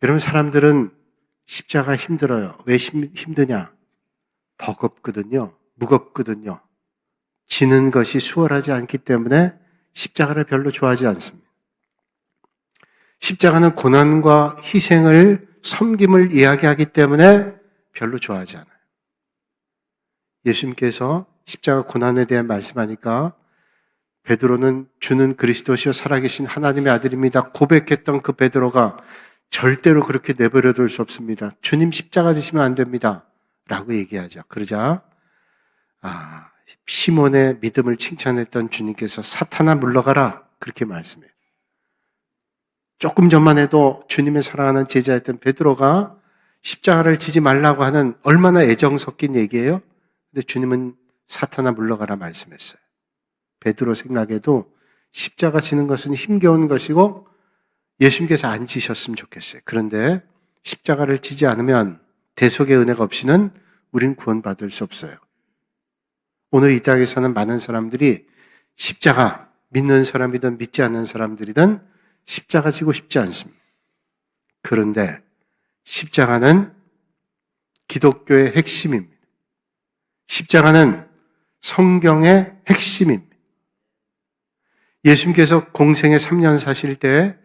여러분, 사람들은 십자가 힘들어요. 왜 힘드냐? 버겁거든요. 무겁거든요. 지는 것이 수월하지 않기 때문에 십자가를 별로 좋아하지 않습니다. 십자가는 고난과 희생을, 섬김을 이야기하기 때문에 별로 좋아하지 않아요. 예수님께서 십자가 고난에 대한 말씀하니까 베드로는 주는 그리스도시요 살아계신 하나님의 아들입니다 고백했던 그 베드로가 절대로 그렇게 내버려 둘 수 없습니다. 주님 십자가 지시면 안 됩니다 라고 얘기하죠. 그러자 시몬의 믿음을 칭찬했던 주님께서 사탄아 물러가라 그렇게 말씀해요. 조금 전만 해도 주님의 사랑하는 제자였던 베드로가 십자가를 지지 말라고 하는 얼마나 애정 섞인 얘기예요. 근데 주님은 사탄아 물러가라 말씀했어요. 베드로 생각에도 십자가 지는 것은 힘겨운 것이고 예수님께서 안 지셨으면 좋겠어요. 그런데 십자가를 지지 않으면 대속의 은혜가 없이는 우린 구원받을 수 없어요. 오늘 이 땅에 사는 많은 사람들이 십자가, 믿는 사람이든 믿지 않는 사람들이든 십자가 지고 싶지 않습니다. 그런데 십자가는 기독교의 핵심입니다. 십자가는 성경의 핵심입니다. 예수님께서 공생에 3년 사실 때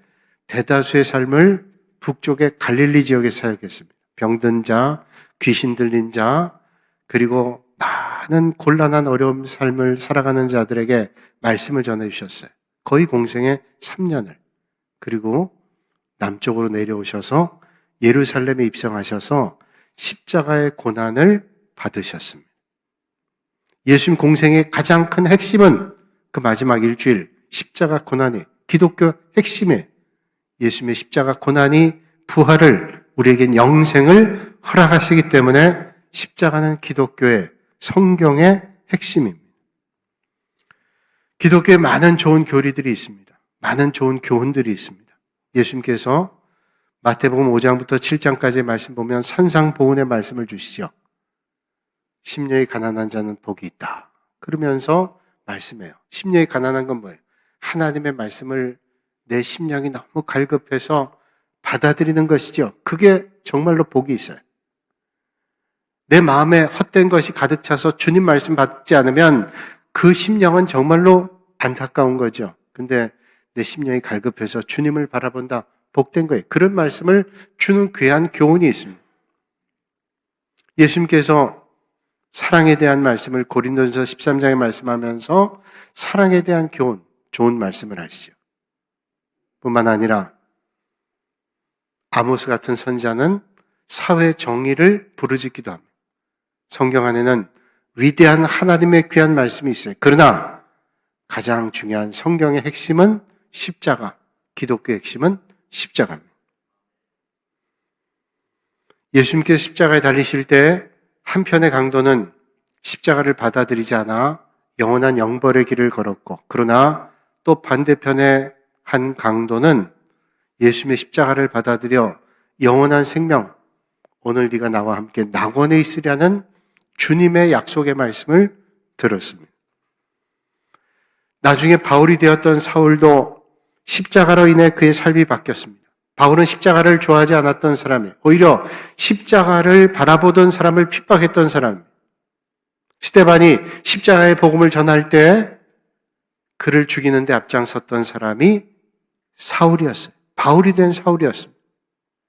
대다수의 삶을 북쪽의 갈릴리 지역에 사역했습니다. 병든 자, 귀신 들린 자, 그리고 많은 곤란한 어려운 삶을 살아가는 자들에게 말씀을 전해주셨어요. 거의 공생의 3년을. 그리고 남쪽으로 내려오셔서 예루살렘에 입성하셔서 십자가의 고난을 받으셨습니다. 예수님 공생의 가장 큰 핵심은 그 마지막 일주일 십자가 고난이 기독교 핵심에 예수님의 십자가 고난이 부활을 우리에겐 영생을 허락하시기 때문에 십자가는 기독교의 성경의 핵심입니다. 기독교에 많은 좋은 교리들이 있습니다. 많은 좋은 교훈들이 있습니다. 예수님께서 마태복음 5장부터 7장까지의 말씀 보면 산상보훈의 말씀을 주시죠. 심령이 가난한 자는 복이 있다. 그러면서 말씀해요. 심령이 가난한 건 뭐예요? 하나님의 말씀을 내 심령이 너무 갈급해서 받아들이는 것이죠. 그게 정말로 복이 있어요. 내 마음에 헛된 것이 가득 차서 주님 말씀 받지 않으면 그 심령은 정말로 안타까운 거죠. 근데 내 심령이 갈급해서 주님을 바라본다. 복된 거예요. 그런 말씀을 주는 귀한 교훈이 있습니다. 예수님께서 사랑에 대한 말씀을 고린도전서 13장에 말씀하면서 사랑에 대한 교훈, 좋은 말씀을 하시죠. 뿐만 아니라 아모스 같은 선지자는 사회 정의를 부르짖기도 합니다. 성경 안에는 위대한 하나님의 귀한 말씀이 있어요. 그러나 가장 중요한 성경의 핵심은 십자가, 기독교의 핵심은 십자가입니다. 예수님께서 십자가에 달리실 때 한편의 강도는 십자가를 받아들이지 않아 영원한 영벌의 길을 걸었고, 그러나 또 반대편의 한 강도는 예수님의 십자가를 받아들여 영원한 생명, 오늘 네가 나와 함께 낙원에 있으려는 주님의 약속의 말씀을 들었습니다. 나중에 바울이 되었던 사울도 십자가로 인해 그의 삶이 바뀌었습니다. 바울은 십자가를 좋아하지 않았던 사람이에요. 오히려 십자가를 바라보던 사람을 핍박했던 사람입니다. 스데반이 십자가의 복음을 전할 때 그를 죽이는 데 앞장섰던 사람이 사울이었어요. 바울이 된 사울이었습니다.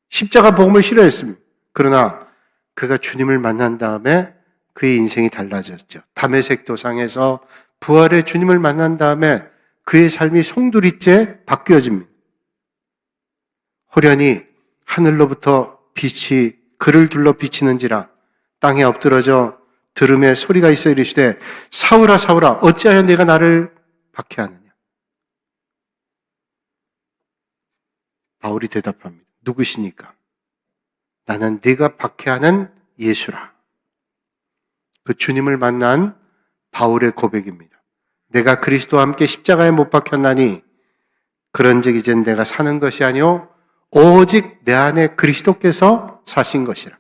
십자가 복음을 싫어했습니다. 그러나 그가 주님을 만난 다음에 그의 인생이 달라졌죠. 다메섹 도상에서 부활의 주님을 만난 다음에 그의 삶이 송두리째 바뀌어집니다. 호련히 하늘로부터 빛이 그를 둘러 비치는지라 땅에 엎드러져 들음에 소리가 있어 이르시되 사울아 사울아 어찌하여 네가 나를 박해하느냐. 바울이 대답합니다. 누구시니까? 나는 네가 박해하는 예수라. 그 주님을 만난 바울의 고백입니다. 내가 그리스도와 함께 십자가에 못 박혔나니 그런즉 이젠 내가 사는 것이 아니요 오직 내 안에 그리스도께서 사신 것이라.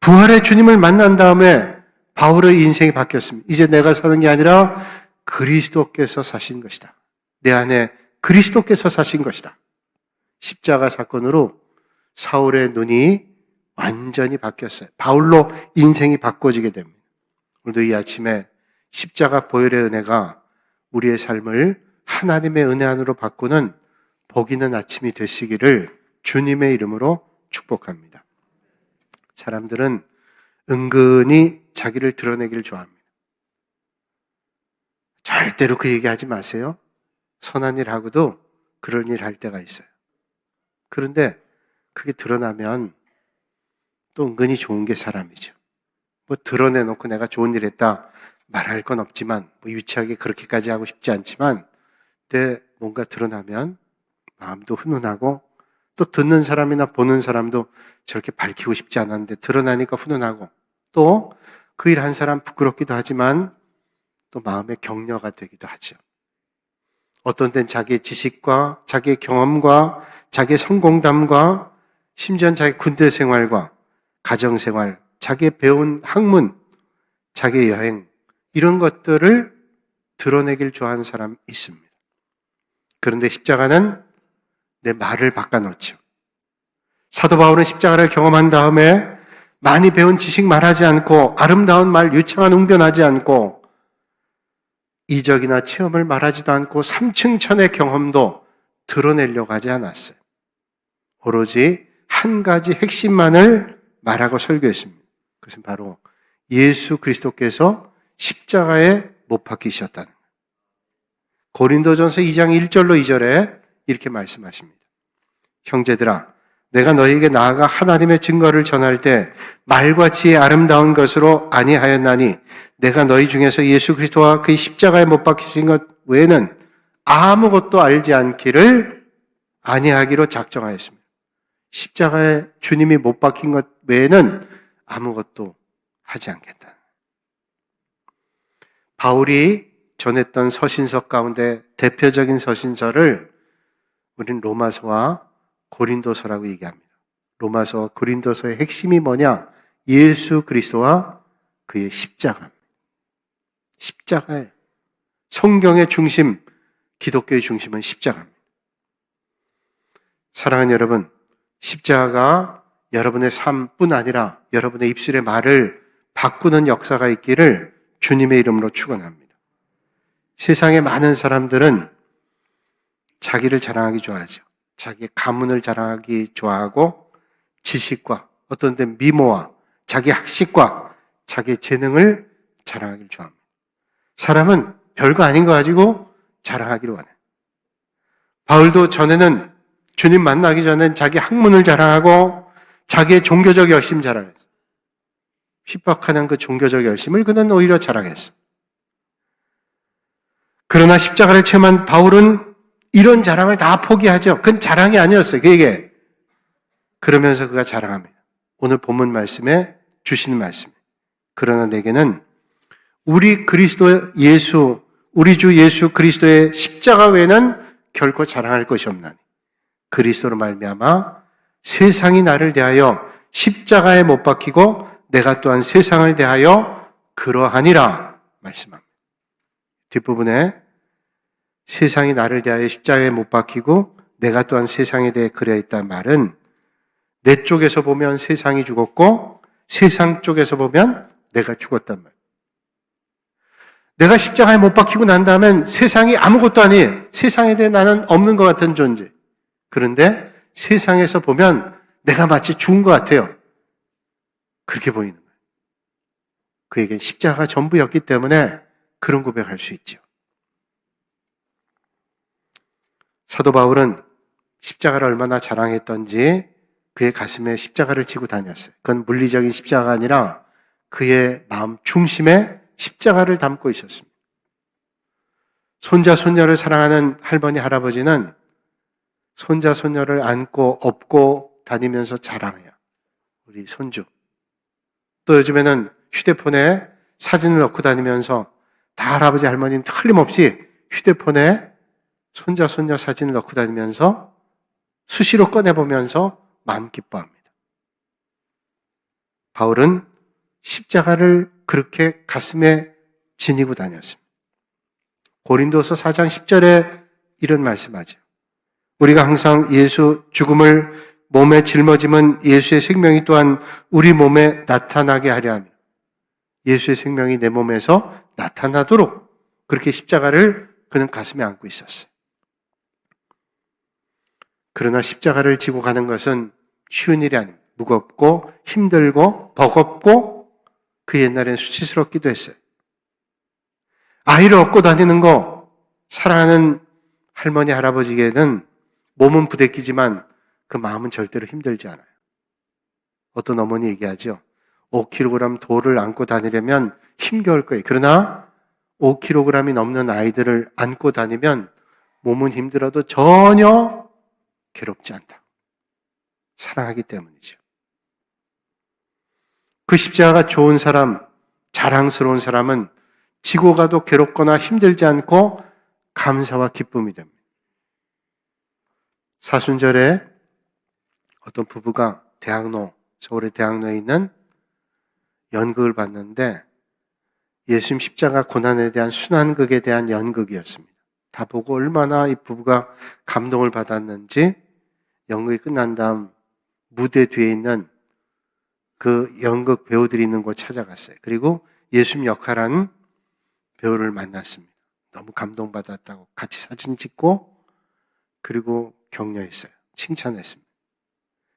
부활의 주님을 만난 다음에 바울의 인생이 바뀌었습니다. 이제 내가 사는 게 아니라 그리스도께서 사신 것이다. 내 안에 그리스도께서 사신 것이다. 십자가 사건으로 사울의 눈이 완전히 바뀌었어요. 바울로 인생이 바꿔지게 됩니다. 오늘도 이 아침에 십자가 보혈의 은혜가 우리의 삶을 하나님의 은혜 안으로 바꾸는 복 있는 아침이 되시기를 주님의 이름으로 축복합니다. 사람들은 은근히 자기를 드러내기를 좋아합니다. 절대로 그 얘기하지 마세요. 선한 일 하고도 그런 일 할 때가 있어요. 그런데 그게 드러나면 또 은근히 좋은 게 사람이죠. 뭐 드러내놓고 내가 좋은 일 했다 말할 건 없지만, 뭐 유치하게 그렇게까지 하고 싶지 않지만, 때 뭔가 드러나면 마음도 훈훈하고, 또 듣는 사람이나 보는 사람도 저렇게 밝히고 싶지 않았는데 드러나니까 훈훈하고, 또 그 일 한 사람 부끄럽기도 하지만 또 마음의 격려가 되기도 하죠. 어떤 때는 자기의 지식과 자기의 경험과 자기의 성공담과 심지어는 자기 군대 생활과 가정생활, 자기의 배운 학문, 자기의 여행, 이런 것들을 드러내길 좋아하는 사람이 있습니다. 그런데 십자가는 내 말을 바꿔놓죠. 사도 바울은 십자가를 경험한 다음에 많이 배운 지식 말하지 않고, 아름다운 말, 유창한 웅변하지 않고, 이적이나 체험을 말하지도 않고, 삼층천의 경험도 드러내려고 하지 않았어요. 오로지 한 가지 핵심만을 말하고 설교했습니다. 그것은 바로 예수 그리스도께서 십자가에 못 박히셨다는 거예요. 고린도전서 2장 1절로 2절에 이렇게 말씀하십니다. 형제들아, 내가 너희에게 나아가 하나님의 증거를 전할 때 말과 지혜의 아름다운 것으로 아니하였나니 내가 너희 중에서 예수 그리스도와 그의 십자가에 못 박히신 것 외에는 아무것도 알지 않기를 아니하기로 작정하였습니다. 십자가에 주님이 못 박힌 것 외에는 아무것도 하지 않겠다. 바울이 전했던 서신서 가운데 대표적인 서신서를 우리는 로마서와 고린도서라고 얘기합니다. 로마서, 고린도서의 핵심이 뭐냐? 예수 그리스도와 그의 십자가. 십자가예요. 성경의 중심, 기독교의 중심은 십자가입니다. 사랑하는 여러분, 십자가가 여러분의 삶뿐 아니라 여러분의 입술의 말을 바꾸는 역사가 있기를 주님의 이름으로 축원합니다. 세상의 많은 사람들은 자기를 자랑하기 좋아하죠. 자기의 가문을 자랑하기 좋아하고, 지식과 어떤 때 미모와 자기 학식과 자기의 재능을 자랑하기를 좋아합니다. 사람은 별거 아닌 거 가지고 자랑하기를 원해요. 바울도 전에는 주님 만나기 전엔 자기 학문을 자랑하고 자기의 종교적 열심 자랑했어요. 핍박하는 그 종교적 열심을 그는 오히려 자랑했어요. 그러나 십자가를 체험한 바울은 이런 자랑을 다 포기하죠. 그건 자랑이 아니었어요, 그에게. 그러면서 그가 자랑합니다. 오늘 본문 말씀에 주시는 말씀. 그러나 내게는 우리 주 예수 그리스도의 십자가 외에는 결코 자랑할 것이 없나니 그리스도로 말미암아 세상이 나를 대하여 십자가에 못 박히고 내가 또한 세상을 대하여 그러하니라 말씀합니다. 뒷부분에 세상이 나를 대하여 십자가에 못 박히고 내가 또한 세상에 대해 그래 있다는 말은 내 쪽에서 보면 세상이 죽었고 세상 쪽에서 보면 내가 죽었단 말이에요. 내가 십자가에 못 박히고 난 다음엔 세상이 아무것도 아니에요. 세상에 대해 나는 없는 것 같은 존재. 그런데 세상에서 보면 내가 마치 죽은 것 같아요. 그렇게 보이는 거예요. 그에겐 십자가가 전부였기 때문에 그런 고백할 수 있죠. 사도 바울은 십자가를 얼마나 자랑했던지 그의 가슴에 십자가를 지고 다녔어요. 그건 물리적인 십자가가 아니라 그의 마음 중심에 십자가를 담고 있었습니다. 손자, 손녀를 사랑하는 할머니, 할아버지는 손자, 손녀를 안고 업고 다니면서 자랑해요. 우리 손주. 또 요즘에는 휴대폰에 사진을 넣고 다니면서 다 할아버지, 할머니는 틀림없이 휴대폰에 손자, 손녀 사진을 넣고 다니면서 수시로 꺼내보면서 마음 기뻐합니다. 바울은 십자가를 그렇게 가슴에 지니고 다녔습니다. 고린도서 4장 10절에 이런 말씀하죠. 우리가 항상 예수 죽음을 몸에 짊어짐은 예수의 생명이 또한 우리 몸에 나타나게 하려 합니다. 예수의 생명이 내 몸에서 나타나도록 그렇게 십자가를 그는 가슴에 안고 있었어요. 그러나 십자가를 지고 가는 것은 쉬운 일이 아닙니다. 무겁고 힘들고 버겁고 그 옛날엔 수치스럽기도 했어요. 아이를 업고 다니는 거 사랑하는 할머니 할아버지에게는 몸은 부대끼지만 그 마음은 절대로 힘들지 않아요. 어떤 어머니 얘기하죠. 5kg 돌을 안고 다니려면 힘겨울 거예요. 그러나 5kg이 넘는 아이들을 안고 다니면 몸은 힘들어도 전혀 괴롭지 않다. 사랑하기 때문이죠. 그 십자가가 좋은 사람, 자랑스러운 사람은 지고 가도 괴롭거나 힘들지 않고 감사와 기쁨이 됩니다. 사순절에 어떤 부부가 서울의 대학로에 있는 연극을 봤는데 예수님 십자가 고난에 대한 순환극에 대한 연극이었습니다. 다 보고 얼마나 이 부부가 감동을 받았는지 연극이 끝난 다음 무대 뒤에 있는 그 연극 배우들이 있는 곳 찾아갔어요. 그리고 예수님 역할한 배우를 만났습니다. 너무 감동받았다고 같이 사진 찍고 그리고 격려했어요. 칭찬했습니다.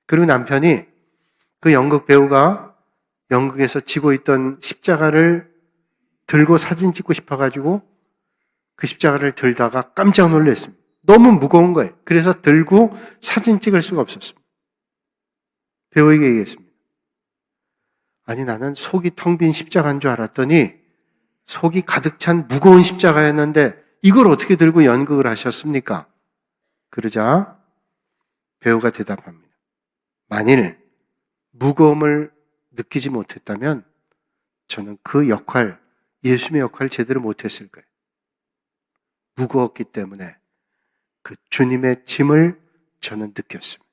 그리고 남편이 그 연극 배우가 연극에서 지고 있던 십자가를 들고 사진 찍고 싶어가지고 그 십자가를 들다가 깜짝 놀랐습니다. 너무 무거운 거예요. 그래서 들고 사진 찍을 수가 없었습니다. 배우에게 얘기했습니다. 아니 나는 속이 텅 빈 십자가인 줄 알았더니 속이 가득 찬 무거운 십자가였는데 이걸 어떻게 들고 연극을 하셨습니까? 그러자 배우가 대답합니다. 만일 무거움을 느끼지 못했다면 저는 그 역할, 예수님의 역할을 제대로 못했을 거예요. 무거웠기 때문에 그 주님의 짐을 저는 느꼈습니다.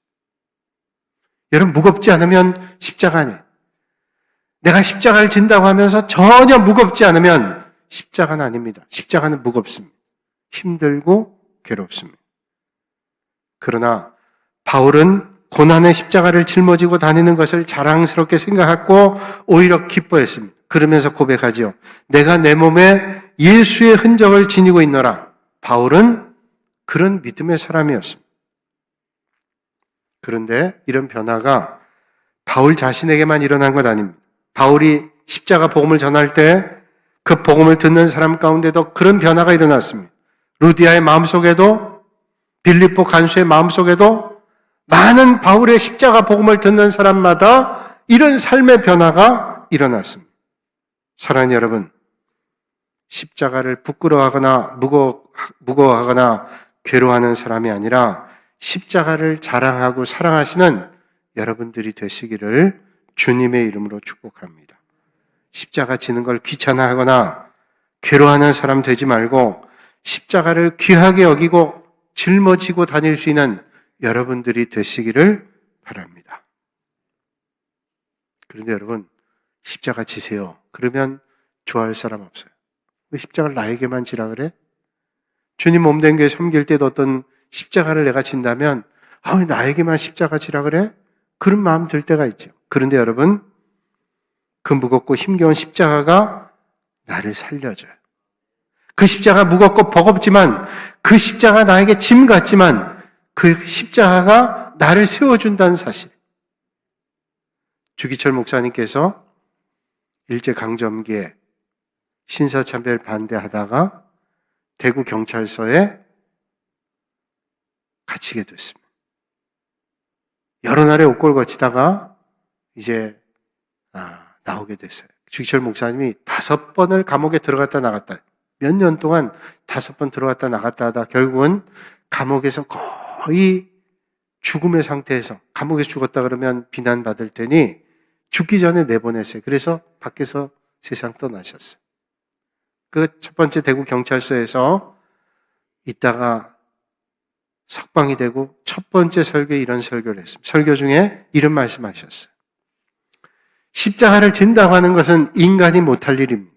여러분 무겁지 않으면 십자가 아니에요. 내가 십자가를 진다고 하면서 전혀 무겁지 않으면 십자가는 아닙니다. 십자가는 무겁습니다. 힘들고 괴롭습니다. 그러나 바울은 고난의 십자가를 짊어지고 다니는 것을 자랑스럽게 생각하고 오히려 기뻐했습니다. 그러면서 고백하지요. 내가 내 몸에 예수의 흔적을 지니고 있노라. 바울은 그런 믿음의 사람이었습니다. 그런데 이런 변화가 바울 자신에게만 일어난 것 아닙니다. 바울이 십자가 복음을 전할 때 그 복음을 듣는 사람 가운데도 그런 변화가 일어났습니다. 루디아의 마음속에도 빌립보 간수의 마음속에도 많은 바울의 십자가 복음을 듣는 사람마다 이런 삶의 변화가 일어났습니다. 사랑하는 여러분, 십자가를 부끄러워하거나 무거워하거나 괴로워하는 사람이 아니라 십자가를 자랑하고 사랑하시는 여러분들이 되시기를 주님의 이름으로 축복합니다. 십자가 지는 걸 귀찮아하거나 괴로워하는 사람 되지 말고 십자가를 귀하게 여기고 짊어지고 다닐 수 있는 여러분들이 되시기를 바랍니다. 그런데 여러분, 십자가 지세요. 그러면 좋아할 사람 없어요. 왜 십자가를 나에게만 지라 그래? 주님 몸된 교회 섬길 때도 어떤 십자가를 내가 진다면 왜 나에게만 십자가 지라 그래? 그런 마음 들 때가 있죠. 그런데 여러분, 그 무겁고 힘겨운 십자가가 나를 살려줘요. 그 십자가 무겁고 버겁지만 그 십자가 나에게 짐 같지만 그 십자가가 나를 세워준다는 사실. 주기철 목사님께서 일제강점기에 신사참배를 반대하다가 대구 경찰서에 갇히게 됐습니다. 여러 날의 옥골 거치다가 이제 나오게 됐어요. 주기철 목사님이 5번을 감옥에 들어갔다 나갔다, 몇 년 동안 5번 들어갔다 나갔다 하다 결국은 감옥에서 거의 죽음의 상태에서, 감옥에서 죽었다 그러면 비난받을 테니 죽기 전에 내보냈어요. 그래서 밖에서 세상 떠나셨어요. 그 첫 번째 대구 경찰서에서 있다가 석방이 되고 첫 번째 설교에 이런 설교를 했습니다. 설교 중에 이런 말씀하셨어요. 십자가를 진다고 하는 것은 인간이 못할 일입니다.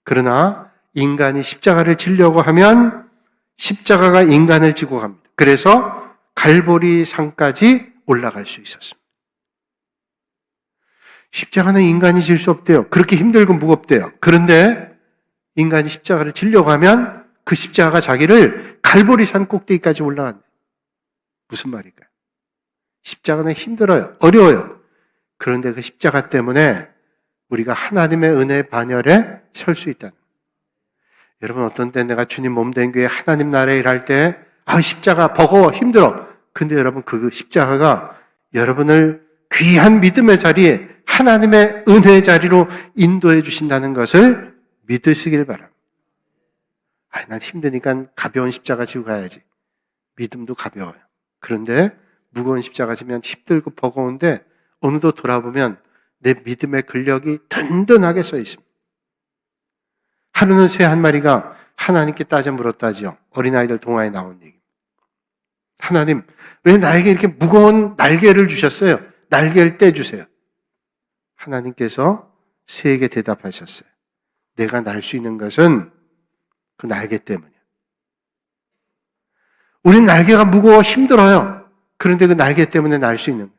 그러나 인간이 십자가를 지려고 하면 십자가가 인간을 지고 갑니다. 그래서 갈보리 산까지 올라갈 수 있었습니다. 십자가는 인간이 질 수 없대요. 그렇게 힘들고 무겁대요. 그런데 인간이 십자가를 지려고 하면 그 십자가가 자기를 갈보리 산 꼭대기까지 올라간대요. 무슨 말일까요? 십자가는 힘들어요. 어려워요. 그런데 그 십자가 때문에 우리가 하나님의 은혜의 반열에 설 수 있다는 거예요. 여러분, 어떤 때 내가 주님 몸된 교회 하나님 나라에 일할 때 십자가 버거워 힘들어. 근데 여러분, 그 십자가가 여러분을 귀한 믿음의 자리에 하나님의 은혜의 자리로 인도해 주신다는 것을 믿으시길 바랍니다. 난 힘드니까 가벼운 십자가 지고 가야지. 믿음도 가벼워요. 그런데 무거운 십자가 지면 힘들고 버거운데 어느덧 돌아보면 내 믿음의 근력이 든든하게 써 있습니다. 하루는 새 한 마리가 하나님께 따져 물었다지요. 어린아이들 동화에 나온 얘기. 하나님, 왜 나에게 이렇게 무거운 날개를 주셨어요? 날개를 떼주세요. 하나님께서 새에게 대답하셨어요. 내가 날 수 있는 것은 그 날개 때문이야. 우린 날개가 무거워 힘들어요. 그런데 그 날개 때문에 날 수 있는 거예요.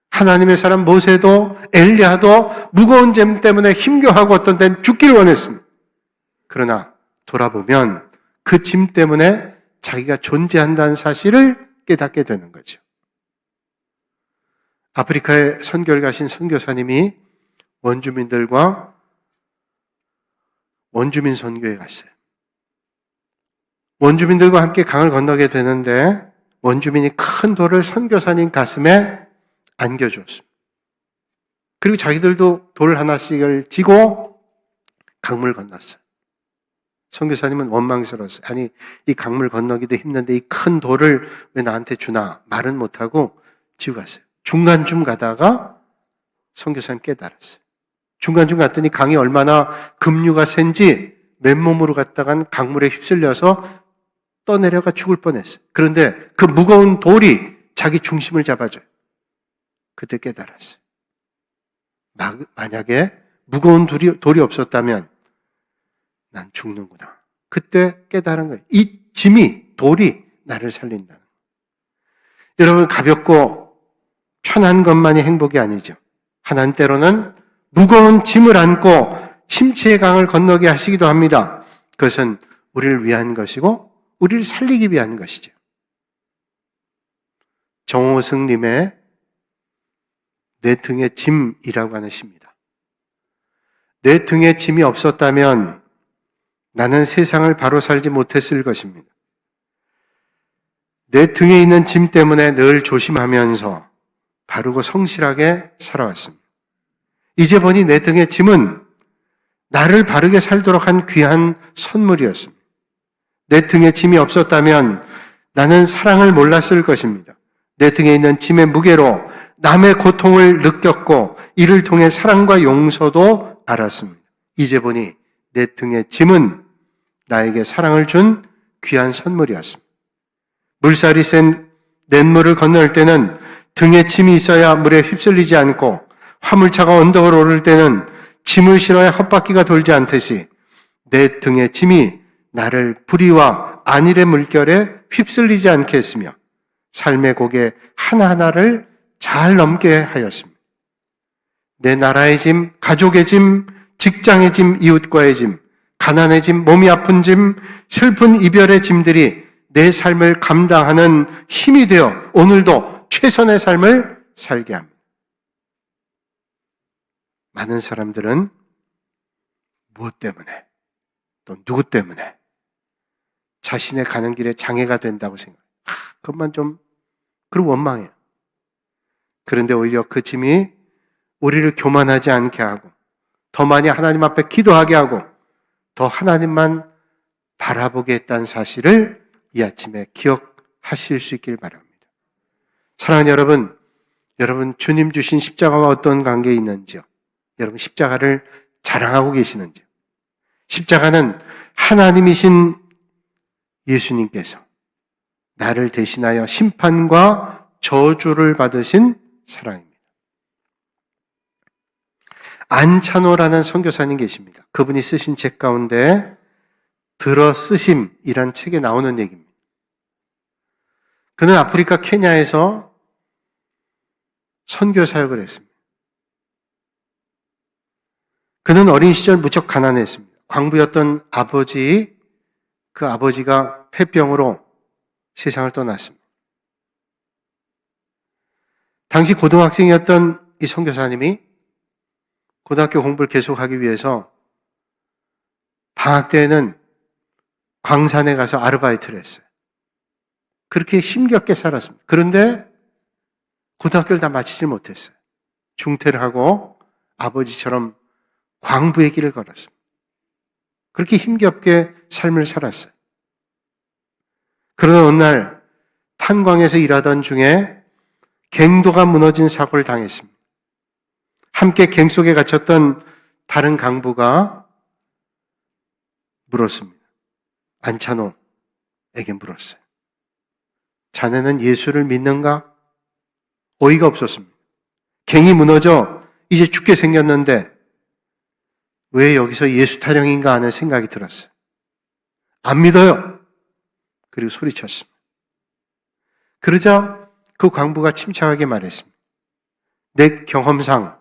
하나님의 사람 모세도 엘리야도 무거운 짐 때문에 힘겨워하고 어떤 때는 죽기를 원했습니다. 그러나 돌아보면 그 짐 때문에 자기가 존재한다는 사실을 깨닫게 되는 거죠. 아프리카에 선교를 가신 선교사님이 원주민들과 원주민 선교에 갔어요. 원주민들과 함께 강을 건너게 되는데 원주민이 큰 돌을 선교사님 가슴에 안겨주었습니다. 그리고 자기들도 돌 하나씩을 지고 강물 건넜어요. 선교사님은 원망스러웠어요. 아니, 이 강물 건너기도 힘든데 이 큰 돌을 왜 나한테 주나 말은 못하고 지고 갔어요. 중간쯤 가다가 선교사님 깨달았어요. 중간쯤 갔더니 강이 얼마나 급류가 센지 맨몸으로 갔다간 강물에 휩쓸려서 떠내려가 죽을 뻔했어요. 그런데 그 무거운 돌이 자기 중심을 잡아줘요. 그때 깨달았어요. 만약에 무거운 돌이 없었다면 난 죽는구나. 그때 깨달은 거예요. 이 짐이, 돌이 나를 살린다는 거예요. 여러분, 가볍고 편한 것만이 행복이 아니죠. 하나님 때로는 무거운 짐을 안고 침체의 강을 건너게 하시기도 합니다. 그것은 우리를 위한 것이고 우리를 살리기 위한 것이죠. 정호승님의 내 등에 짐이라고 하는 시입니다. 내 등에 짐이 없었다면 나는 세상을 바로 살지 못했을 것입니다. 내 등에 있는 짐 때문에 늘 조심하면서 바르고 성실하게 살아왔습니다. 이제 보니 내 등의 짐은 나를 바르게 살도록 한 귀한 선물이었습니다. 내 등에 짐이 없었다면 나는 사랑을 몰랐을 것입니다. 내 등에 있는 짐의 무게로 남의 고통을 느꼈고 이를 통해 사랑과 용서도 알았습니다. 이제 보니 내 등의 짐은 나에게 사랑을 준 귀한 선물이었습니다. 물살이 센 냇물을 건널 때는 등에 짐이 있어야 물에 휩쓸리지 않고 화물차가 언덕을 오를 때는 짐을 실어야 헛바퀴가 돌지 않듯이 내 등의 짐이 나를 불의와 안일의 물결에 휩쓸리지 않게 했으며 삶의 고개 하나하나를 잘 넘게 하였습니다. 내 나라의 짐, 가족의 짐, 직장의 짐, 이웃과의 짐, 가난의 짐, 몸이 아픈 짐, 슬픈 이별의 짐들이 내 삶을 감당하는 힘이 되어 오늘도 최선의 삶을 살게 합니다. 많은 사람들은 무엇 때문에 또 누구 때문에 자신의 가는 길에 장애가 된다고 생각해요. 그것만 좀 그리고 원망해요. 그런데 오히려 그 짐이 우리를 교만하지 않게 하고 더 많이 하나님 앞에 기도하게 하고 더 하나님만 바라보게 했다는 사실을 이 아침에 기억하실 수 있길 바랍니다. 사랑하는 여러분 주님 주신 십자가와 어떤 관계에 있는지요? 여러분 십자가를 자랑하고 계시는지요? 십자가는 하나님이신 예수님께서 나를 대신하여 심판과 저주를 받으신 사랑입니다. 안찬호라는 선교사님 계십니다. 그분이 쓰신 책 가운데 들어 쓰심이란 책에 나오는 얘기입니다. 그는 아프리카 케냐에서 선교 사역을 했습니다. 그는 어린 시절 무척 가난했습니다. 광부였던 그 아버지가 폐병으로 세상을 떠났습니다. 당시 고등학생이었던 이 선교사님이 고등학교 공부를 계속하기 위해서 방학 때에는 광산에 가서 아르바이트를 했어요. 그렇게 힘겹게 살았습니다. 그런데 고등학교를 다 마치지 못했어요. 중퇴를 하고 아버지처럼 광부의 길을 걸었습니다. 그렇게 힘겹게 삶을 살았어요. 그러나 어느 날 탄광에서 일하던 중에 갱도가 무너진 사고를 당했습니다. 함께 갱 속에 갇혔던 다른 강부가 물었습니다. 안찬호에게 물었어요. 자네는 예수를 믿는가? 어이가 없었습니다. 갱이 무너져 이제 죽게 생겼는데 왜 여기서 예수 타령인가 하는 생각이 들었어요. 안 믿어요. 그리고 소리쳤습니다. 그러자 그 광부가 침착하게 말했습니다. 내 경험상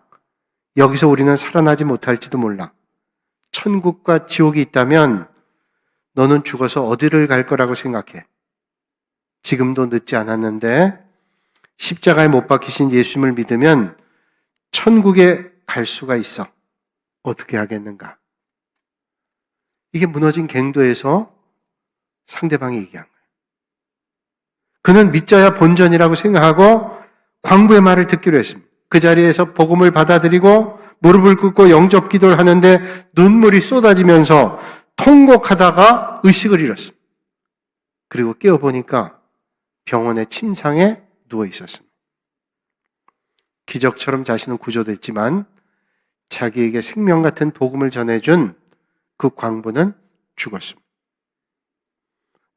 여기서 우리는 살아나지 못할지도 몰라. 천국과 지옥이 있다면 너는 죽어서 어디를 갈 거라고 생각해? 지금도 늦지 않았는데 십자가에 못 박히신 예수님을 믿으면 천국에 갈 수가 있어. 어떻게 하겠는가? 이게 무너진 갱도에서 상대방이 얘기한 거예요. 그는 믿자야 본전이라고 생각하고 광부의 말을 듣기로 했습니다. 그 자리에서 복음을 받아들이고 무릎을 꿇고 영접 기도를 하는데 눈물이 쏟아지면서 통곡하다가 의식을 잃었습니다. 그리고 깨어보니까 병원의 침상에 누워 있었습니다. 기적처럼 자신은 구조됐지만 자기에게 생명 같은 복음을 전해준 그 광부는 죽었습니다.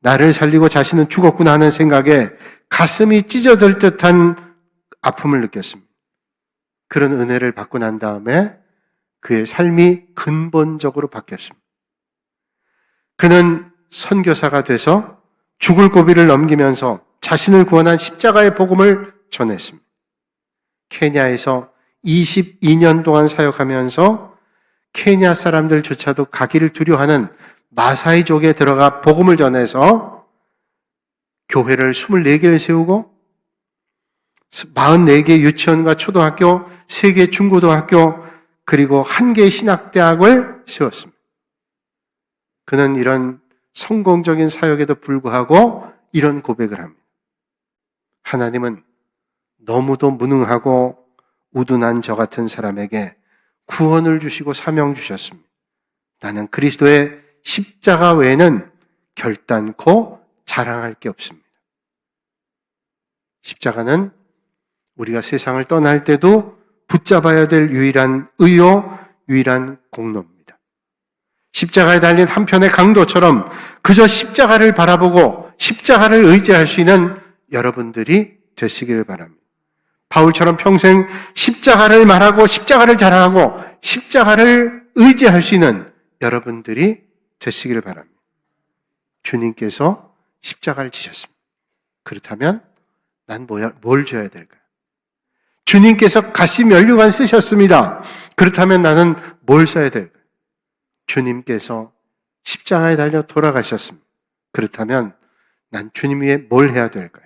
나를 살리고 자신은 죽었구나 하는 생각에 가슴이 찢어질 듯한 아픔을 느꼈습니다. 그런 은혜를 받고 난 다음에 그의 삶이 근본적으로 바뀌었습니다. 그는 선교사가 돼서 죽을 고비를 넘기면서 자신을 구원한 십자가의 복음을 전했습니다. 케냐에서 22년 동안 사역하면서 케냐 사람들조차도 가기를 두려워하는 마사이족에 들어가 복음을 전해서 교회를 24개를 세우고 44개 유치원과 초등학교, 3개 중고등학교, 그리고 1개의 신학대학을 세웠습니다. 그는 이런 성공적인 사역에도 불구하고 이런 고백을 합니다. 하나님은 너무도 무능하고 우둔한 저 같은 사람에게 구원을 주시고 사명 주셨습니다. 나는 그리스도의 십자가 외에는 결단코 자랑할 게 없습니다. 십자가는 우리가 세상을 떠날 때도 붙잡아야 될 유일한 의요, 유일한 공로입니다. 십자가에 달린 한편의 강도처럼 그저 십자가를 바라보고 십자가를 의지할 수 있는 여러분들이 되시기를 바랍니다. 바울처럼 평생 십자가를 말하고 십자가를 자랑하고 십자가를 의지할 수 있는 여러분들이 되시기를 바랍니다. 주님께서 십자가를 지셨습니다. 그렇다면 난 뭘 줘야 될까요? 주님께서 가시 면류관 쓰셨습니다. 그렇다면 나는 뭘 써야 될까요? 주님께서 십자가에 달려 돌아가셨습니다. 그렇다면 난 주님 위에 뭘 해야 될까요?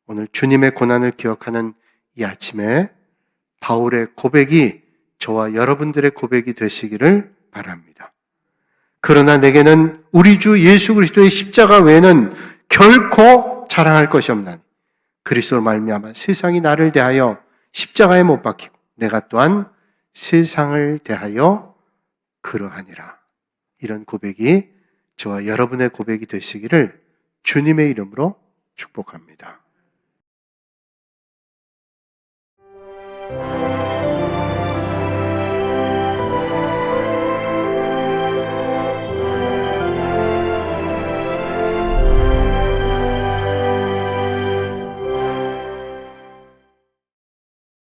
오늘 주님의 고난을 기억하는 이 아침에 바울의 고백이 저와 여러분들의 고백이 되시기를 바랍니다. 그러나 내게는 우리 주 예수 그리스도의 십자가 외에는 결코 자랑할 것이 없나니 그리스도로 말미암아 세상이 나를 대하여 십자가에 못 박히고 내가 또한 세상을 대하여 그러하니라. 이런 고백이 저와 여러분의 고백이 되시기를 주님의 이름으로 축복합니다.